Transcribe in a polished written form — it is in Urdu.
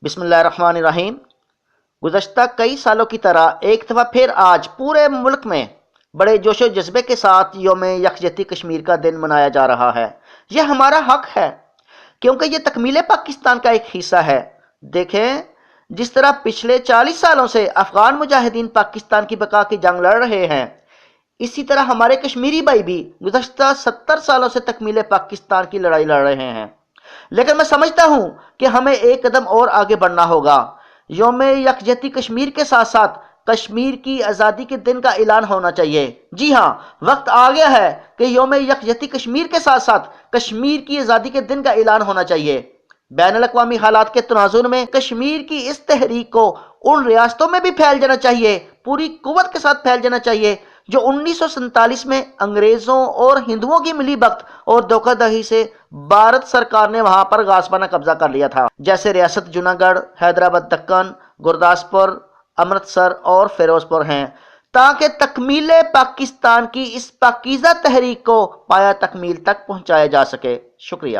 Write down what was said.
بسم اللہ الرحمن الرحیم۔ گزشتہ کئی سالوں کی طرح ایک دفعہ پھر آج پورے ملک میں بڑے جوش و جذبے کے ساتھ یوم یکجہتی کشمیر کا دن منایا جا رہا ہے۔ یہ ہمارا حق ہے کیونکہ یہ تکمیل پاکستان کا ایک حصہ ہے۔ دیکھیں، جس طرح پچھلے 40 سالوں سے افغان مجاہدین پاکستان کی بقا کی جنگ لڑ رہے ہیں، اسی طرح ہمارے کشمیری بھائی بھی گزشتہ 70 سالوں سے تکمیل پاکستان کی لڑائی لڑ رہے ہیں۔ لیکن میں سمجھتا ہوں کہ ہمیں ایک قدم اور آگے بڑھنا ہوگا۔ یوم یکجہتی کشمیر کے ساتھ ساتھ کشمیر کی آزادی کے دن کا اعلان ہونا چاہیے۔ جی ہاں، وقت آ گیا ہے کہ یوم یکجہتی کشمیر کے ساتھ ساتھ کشمیر کی آزادی کے دن کا اعلان ہونا چاہیے۔ بین الاقوامی حالات کے تناظر میں کشمیر کی اس تحریک کو ان ریاستوں میں بھی پھیل جانا چاہیے، پوری قوت کے ساتھ پھیل جانا چاہیے جو 1947 میں انگریزوں اور ہندوؤں کی ملی بھگت اور دھوکہ دہی سے بھارت سرکار نے وہاں پر غاصبانہ قبضہ کر لیا تھا، جیسے ریاست جوناگڑھ، حیدر آباددکن، گورداسپور، امرتسر اور فیروزپور ہیں، تاکہ تکمیل پاکستان کی اس پاکیزہ تحریک کو پایہ تکمیل تک پہنچایا جا سکے۔ شکریہ۔